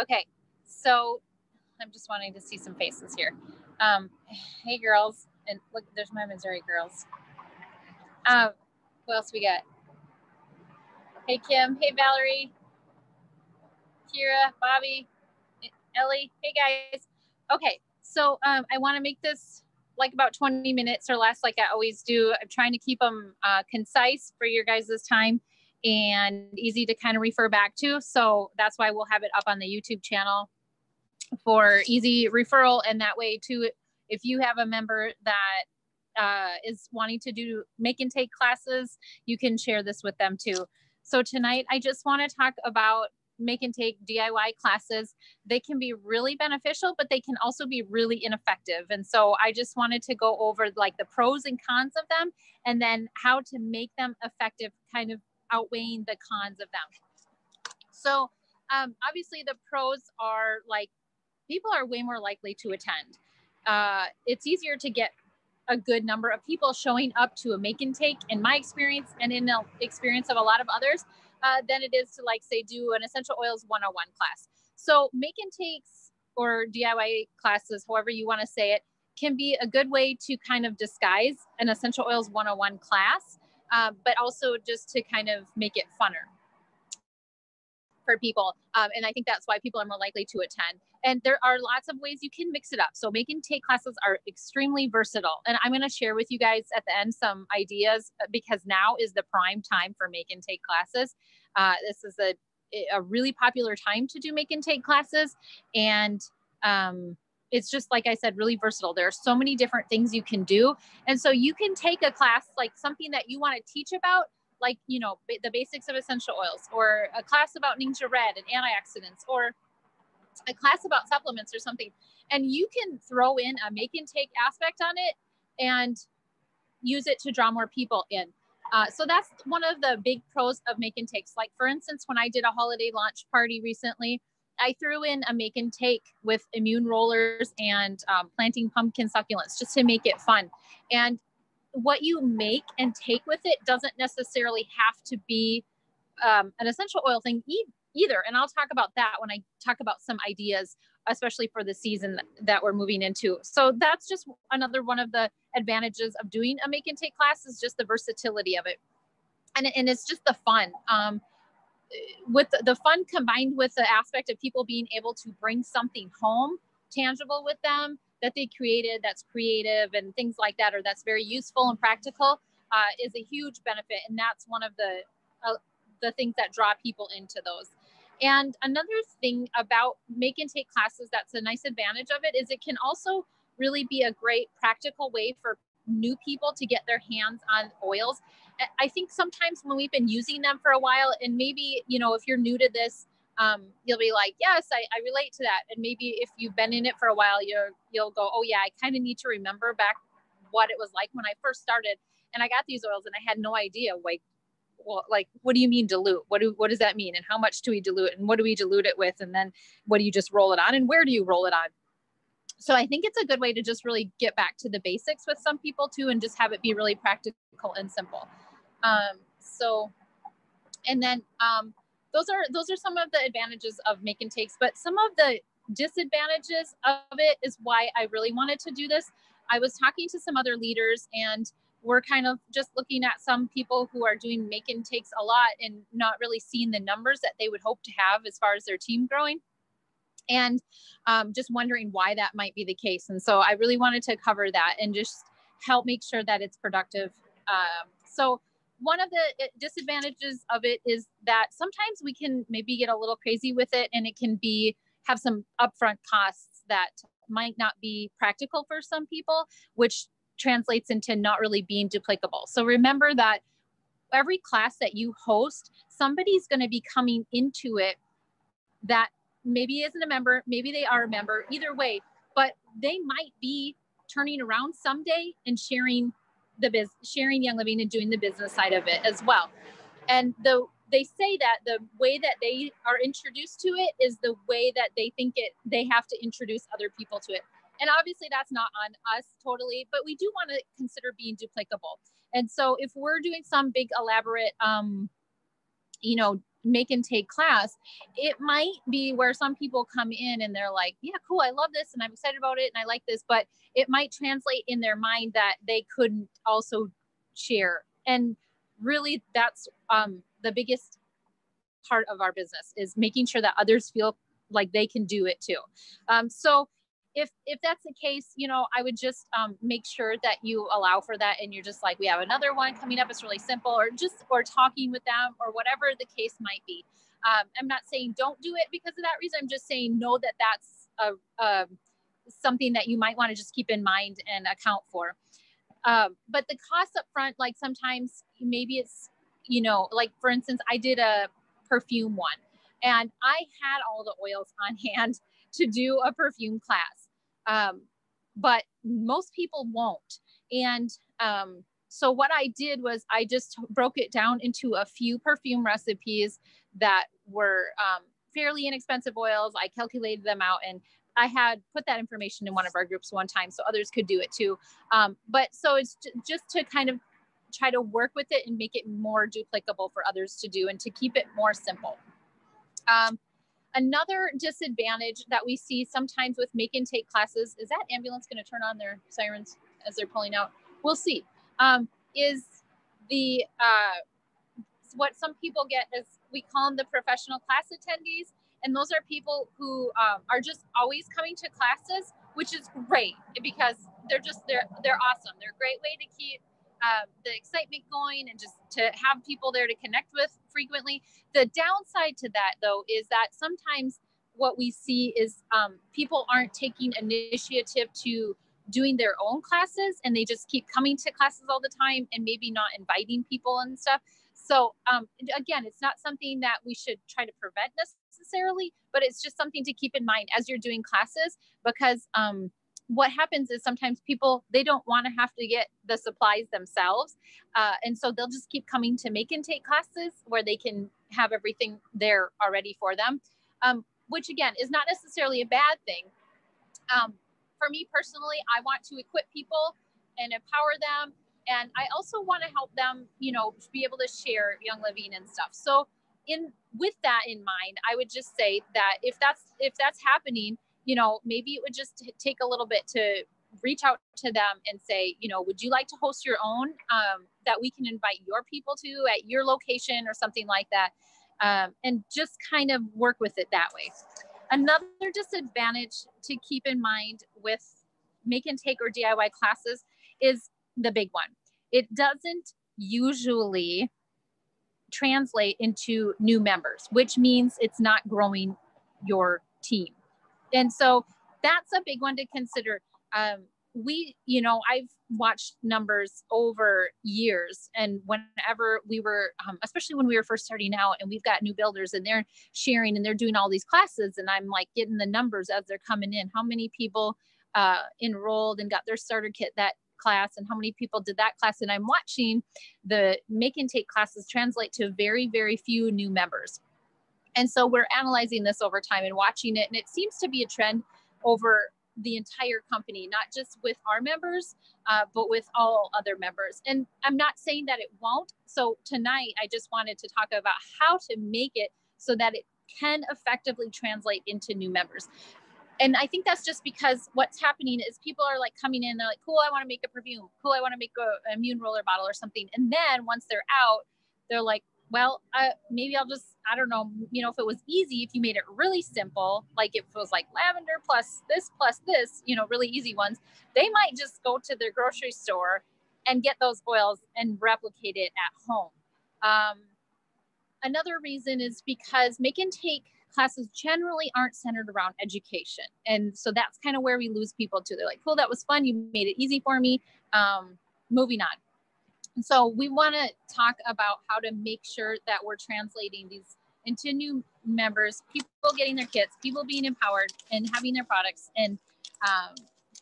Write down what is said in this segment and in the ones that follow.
Okay, so I'm just wanting to see some faces here. Hey girls, and look, there's my Missouri girls. Who else we got? Hey Kim, hey Valerie, Kira, Bobby, Ellie, hey guys. Okay, so I want to make this like about 20 minutes or less, like I always do. I'm trying to keep them concise for your guys' time and easy to kind of refer back to. So that's why we'll have it up on the YouTube channel for easy referral. And that way too, if you have a member that is wanting to do make and take classes, you can share this with them too. So tonight, I just want to talk about make and take DIY classes. They can be really beneficial, but they can also be really ineffective. And so I just wanted to go over like the pros and cons of them, and then how to make them effective, kind of outweighing the cons of them. So obviously the pros are like, people are way more likely to attend. It's easier to get a good number of people showing up to a make and take, in my experience and in the experience of a lot of others, than it is to like say do an essential oils 101 class. So make and takes or DIY classes, however you want to say it, can be a good way to kind of disguise an essential oils 101 class, but also just to kind of make it funner for people. And I think that's why people are more likely to attend. And there are lots of ways you can mix it up. So make and take classes are extremely versatile. And I'm going to share with you guys at the end some ideas, because now is the prime time for make and take classes. This is a really popular time to do make and take classes. And it's just, like I said, really versatile. There are so many different things you can do. And so you can take a class, like something that you want to teach about, like, you know, the basics of essential oils, or a class about Ningxia Red and antioxidants, or a class about supplements or something. And you can throw in a make and take aspect on it and use it to draw more people in. So that's one of the big pros of make and takes. Like for instance, when I did a holiday launch party recently, I threw in a make and take with immune rollers and planting pumpkin succulents just to make it fun. And what you make and take with it doesn't necessarily have to be an essential oil thing either. And I'll talk about that when I talk about some ideas, especially for the season that we're moving into. So that's just another one of the advantages of doing a make and take class, is just the versatility of it. And it's just the fun. With the fun combined with the aspect of people being able to bring something home tangible with them that they created, that's creative and things like that, or that's very useful and practical, is a huge benefit. And that's one of the things that draw people into those. And another thing about make and take classes that's a nice advantage of it is it can also really be a great practical way for new people to get their hands on oils. I think sometimes when we've been using them for a while, and maybe, you know, if you're new to this, you'll be like, yes, I relate to that. And maybe if you've been in it for a while, you'll go, oh yeah, I kind of need to remember back what it was like when I first started and I got these oils and I had no idea, like, well, like, what do you mean dilute? What does that mean? And how much do we dilute? And what do we dilute it with? And then what do you just roll it on? And where do you roll it on? So I think it's a good way to just really get back to the basics with some people too, and just have it be really practical and simple. And then those are some of the advantages of make and takes, but some of the disadvantages of it is why I really wanted to do this. I was talking to some other leaders, and we're kind of just looking at some people who are doing make and takes a lot and not really seeing the numbers that they would hope to have as far as their team growing, and just wondering why that might be the case. And so I really wanted to cover that and just help make sure that it's productive. So one of the disadvantages of it is that sometimes we can maybe get a little crazy with it, and it can have some upfront costs that might not be practical for some people, which translates into not really being duplicable. So remember that every class that you host, somebody's going to be coming into it that maybe isn't a member, maybe they are a member, either way, but they might be turning around someday and sharing Young Living and doing the business side of it as well. And they say that the way that they are introduced to it is the way that they think they have to introduce other people to it. And obviously that's not on us totally, but we do want to consider being duplicable. And so if we're doing some big elaborate, make and take class, it might be where some people come in and they're like, yeah, cool, I love this and I'm excited about it and I like this, but it might translate in their mind that they couldn't also share. And really that's the biggest part of our business, is making sure that others feel like they can do it too. So if that's the case, you know, I would just make sure that you allow for that, and you're just like, we have another one coming up, it's really simple, or talking with them, or whatever the case might be. I'm not saying don't do it because of that reason. I'm just saying know that that's something that you might want to just keep in mind and account for. But the cost up front, like sometimes maybe it's, you know, like for instance, I did a perfume one and I had all the oils on hand to do a perfume class. But most people won't. And so what I did was I just broke it down into a few perfume recipes that were fairly inexpensive oils. I calculated them out, and I had put that information in one of our groups one time so others could do it too. But so it's just to kind of try to work with it and make it more duplicable for others to do and to keep it more simple. Another disadvantage that we see sometimes with make and take classes, is that ambulance going to turn on their sirens as they're pulling out? We'll see. Is the what some people get is, we call them the professional class attendees, and those are people who are just always coming to classes, which is great because they're awesome. They're a great way to keep the excitement going and just to have people there to connect with frequently. The downside to that, though, is that sometimes what we see is people aren't taking initiative to doing their own classes, and they just keep coming to classes all the time and maybe not inviting people and stuff. So again, it's not something that we should try to prevent necessarily, but it's just something to keep in mind as you're doing classes, because what happens is sometimes people, they don't want to have to get the supplies themselves. And so they'll just keep coming to make and take classes where they can have everything there already for them, which again is not necessarily a bad thing. For me personally, I want to equip people and empower them. And I also want to help them, you know, be able to share Young Living and stuff. So with that in mind, I would just say that if that's happening, you know, maybe it would just take a little bit to reach out to them and say, you know, would you like to host your own that we can invite your people to at your location or something like that, and just kind of work with it that way. Another disadvantage to keep in mind with make and take or DIY classes is the big one. It doesn't usually translate into new members, which means it's not growing your team. And so that's a big one to consider. You know, I've watched numbers over years, and whenever we were, especially when we were first starting out, and we've got new builders and they're sharing and they're doing all these classes, and I'm like getting the numbers as they're coming in, how many people enrolled and got their starter kit that class, and how many people did that class. And I'm watching the make and take classes translate to very, very few new members. And so we're analyzing this over time and watching it. And it seems to be a trend over the entire company, not just with our members, but with all other members. And I'm not saying that it won't. So tonight, I just wanted to talk about how to make it so that it can effectively translate into new members. And I think that's just because what's happening is people are like coming in, they're like, cool, I want to make a perfume. Cool, I want to make an immune roller bottle or something. And then once they're out, they're like, well, maybe I'll just, I don't know, you know, if it was easy, if you made it really simple, like if it was like lavender plus this, you know, really easy ones, they might just go to their grocery store and get those oils and replicate it at home. Another reason is because make and take classes generally aren't centered around education. And so that's kind of where we lose people too. They're like, cool, that was fun. You made it easy for me. Moving on. So we want to talk about how to make sure that we're translating these into new members, people getting their kits, people being empowered and having their products, and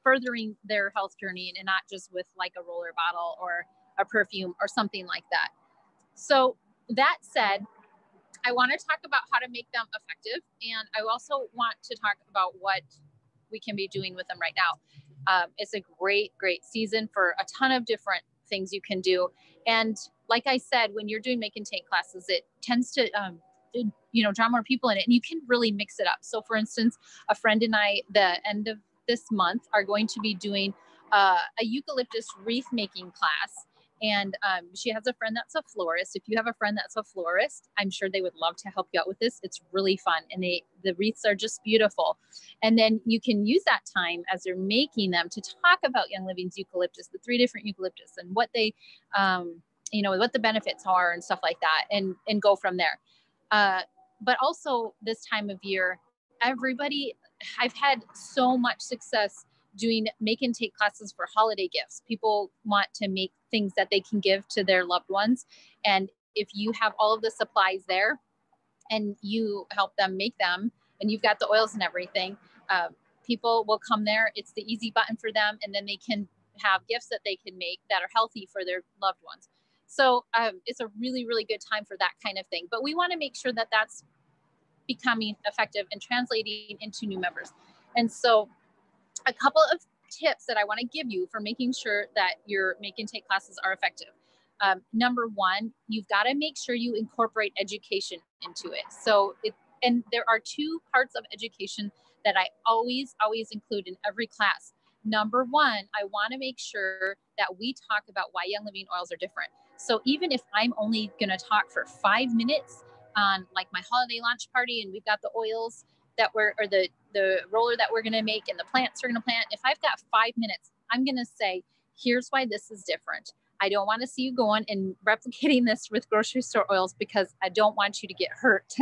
furthering their health journey, and not just with like a roller bottle or a perfume or something like that. So that said, I want to talk about how to make them effective. And I also want to talk about what we can be doing with them right now. It's a great, great season for a ton of different things you can do. And like I said, when you're doing make and take classes, it tends to draw more people in it, and you can really mix it up. So for instance, a friend and I, the end of this month, are going to be doing a eucalyptus wreath making class. And she has a friend that's a florist. If you have a friend that's a florist, I'm sure they would love to help you out with this. It's really fun. And the wreaths are just beautiful. And then you can use that time as they're making them to talk about Young Living's eucalyptus, the 3 different eucalyptus, and what they, what the benefits are and stuff like that, and go from there. But also this time of year, I've had so much success doing make and take classes for holiday gifts. People want to make things that they can give to their loved ones. And if you have all of the supplies there and you help them make them, and you've got the oils and everything, people will come there. It's the easy button for them. And then they can have gifts that they can make that are healthy for their loved ones. So it's a really, really good time for that kind of thing. But we want to make sure that that's becoming effective and translating into new members. And so a couple of tips that I want to give you for making sure that your make and take classes are effective. Number one, you've got to make sure you incorporate education into it. And there are 2 parts of education that I always include in every class. Number one, I want to make sure that we talk about why Young Living oils are different. So even if I'm only going to talk for 5 minutes on like my holiday launch party, and we've got the oils that the roller that we're going to make and the plants we're going to plant, if I've got 5 minutes, I'm going to say, here's why this is different. I don't want to see you going and replicating this with grocery store oils because I don't want you to get hurt.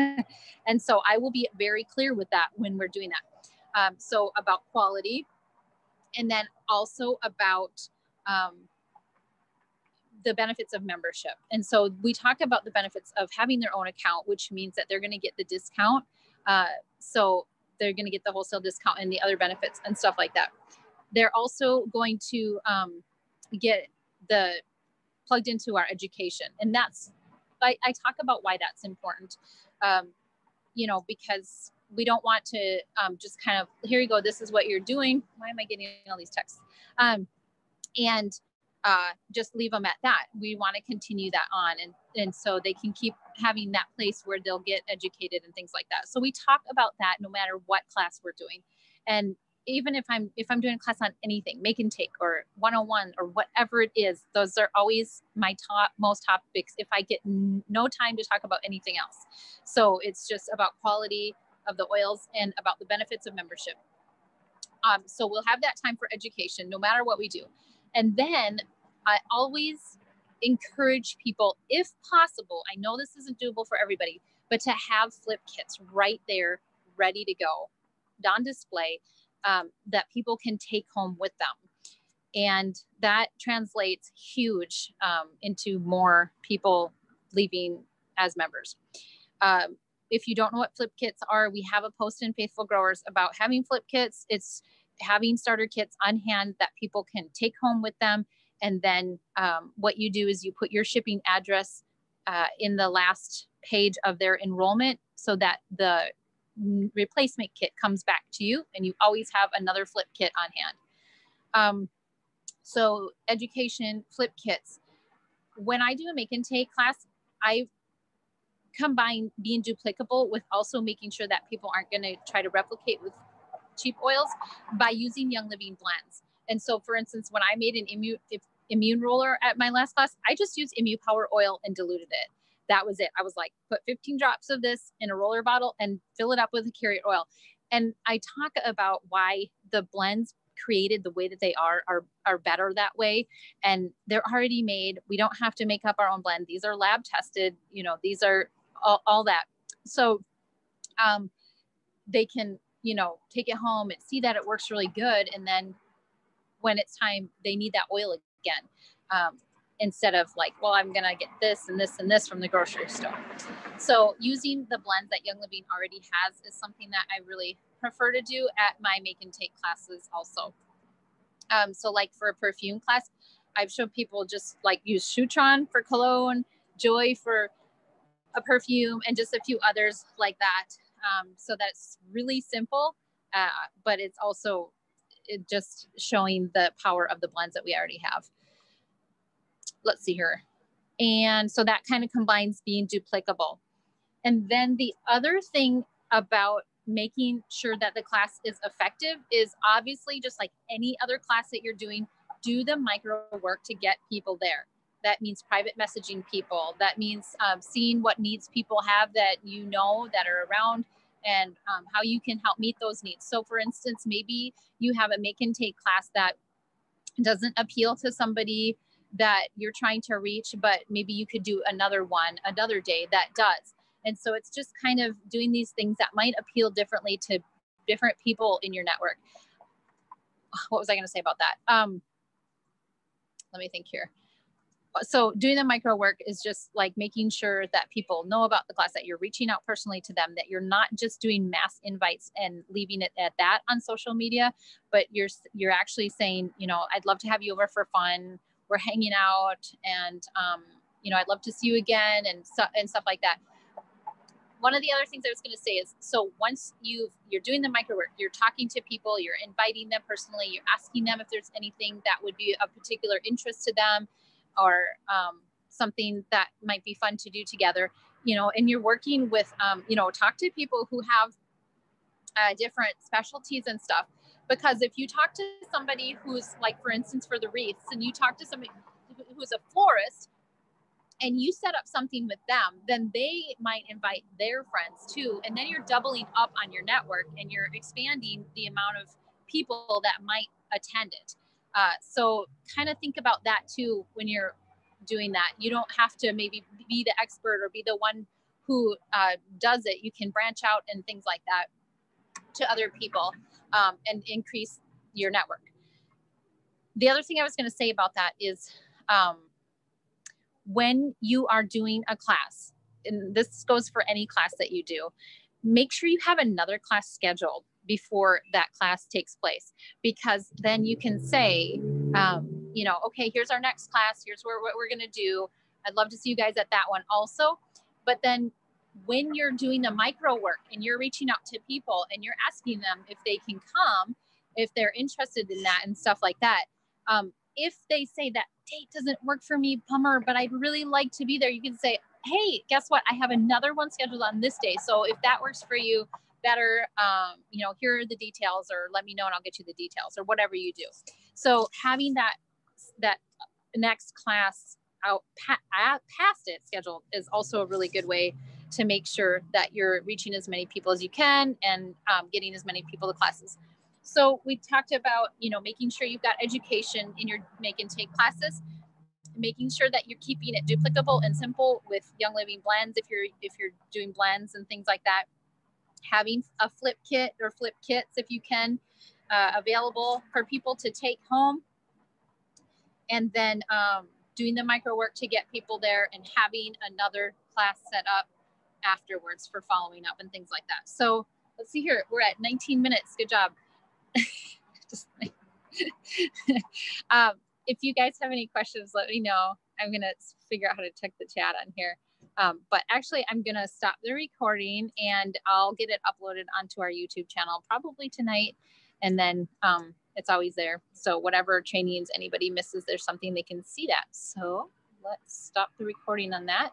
And so I will be very clear with that when we're doing that. So about quality, and then also about the benefits of membership. And so we talk about the benefits of having their own account, which means that they're going to get the discount. So they're going to get the wholesale discount and the other benefits and stuff like that. They're also going to get plugged into our education. And I talk about why that's important, because we don't want to just kind of, here you go, this is what you're doing. Why am I getting all these texts? And just leave them at that. We want to continue that on. And so they can keep having that place where they'll get educated and things like that. So we talk about that no matter what class we're doing. And even if I'm doing a class on anything, make and take or 101 or whatever it is, those are always my most topics if I get no time to talk about anything else. So it's just about quality of the oils and about the benefits of membership. So we'll have that time for education no matter what we do. And then I always encourage people, if possible, I know this isn't doable for everybody, but to have flip kits right there, ready to go, on display, that people can take home with them. And that translates huge into more people leaving as members. If you don't know what flip kits are, we have a post in Faithful Growers about having flip kits. It's having starter kits on hand that people can take home with them. And then what you do is you put your shipping address in the last page of their enrollment so that the replacement kit comes back to you, and you always have another flip kit on hand. So education, flip kits. When I do a make and take class, I combine being duplicable with also making sure that people aren't going to try to replicate with cheap oils by using Young Living blends. And so for instance, when I made an immune roller at my last class, I just used Immune Power oil and diluted it. That was it. I was like, put 15 drops of this in a roller bottle and fill it up with a carrier oil. And I talk about why the blends created the way that they are better that way. And they're already made. We don't have to make up our own blend. These are lab tested, these are all that. So they can, take it home and see that it works really good. And then when it's time, they need that oil again. Instead of like, well, I'm going to get this and this and this from the grocery store. So using the blends that Young Living already has is something that I really prefer to do at my make and take classes also. So like for a perfume class, I've shown people just like use Shutron for cologne, Joy for a perfume, and just a few others like that. So that's really simple, but it's also just showing the power of the blends that we already have. Let's see here. And so that kind of combines being duplicable. And then the other thing about making sure that the class is effective is obviously just like any other class that you're doing, do the micro work to get people there. That means private messaging people. That means seeing what needs people have that you know that are around, and how you can help meet those needs. So for instance, maybe you have a make and take class that doesn't appeal to somebody that you're trying to reach, but maybe you could do another one another day that does. And so it's just kind of doing these things that might appeal differently to different people in your network. What was I going to say about that? Let me think here. So doing the micro work is just like making sure that people know about the class, that you're reaching out personally to them, that you're not just doing mass invites and leaving it at that on social media, but you're actually saying, you know, I'd love to have you over for fun. We're hanging out, and you know, I'd love to see you again, and stuff like that. One of the other things I was going to say is, so once you're doing the micro work, you're talking to people, you're inviting them personally, you're asking them if there's anything that would be of particular interest to them, or something that might be fun to do together, you know, and you're working with, you know, talk to people who have different specialties and stuff. Because if you talk to somebody who's like, for instance, for the wreaths, and you talk to somebody who's a florist, and you set up something with them, then they might invite their friends too. And then you're doubling up on your network, and you're expanding the amount of people that might attend it. So kind of think about that too when you're doing that. You don't have to maybe be the expert or be the one who does it. You can branch out and things like that to other people, and increase your network. The other thing I was going to say about that is, when you are doing a class, and this goes for any class that you do, make sure you have another class scheduled before that class takes place, because then you can say, you know, okay, here's our next class, here's what we're going to do. I'd love to see you guys at that one also. But then when you're doing the micro work and you're reaching out to people and you're asking them if they can come, if they're interested in that and stuff like that, if they say that date doesn't work for me, bummer, but I'd really like to be there, you can say, hey, guess what? I have another one scheduled on this day. So if that works for you better, you know, here are the details, or let me know and I'll get you the details, or whatever you do. So having that next class out past it scheduled is also a really good way to make sure that you're reaching as many people as you can, and getting as many people to classes. So we talked about, you know, making sure you've got education in your make and take classes, making sure that you're keeping it duplicable and simple with Young Living blends, if you're doing blends and things like that, having a flip kit or flip kits, if you can, available for people to take home, and then doing the micro work to get people there, and having another class set up afterwards for following up and things like that. So let's see here, we're at 19 minutes. Good job. Just if you guys have any questions, let me know. I'm going to figure out how to check the chat on here. But actually, I'm going to stop the recording, and I'll get it uploaded onto our YouTube channel probably tonight. And then it's always there. So whatever trainings anybody misses, there's something they can see that. So let's stop the recording on that.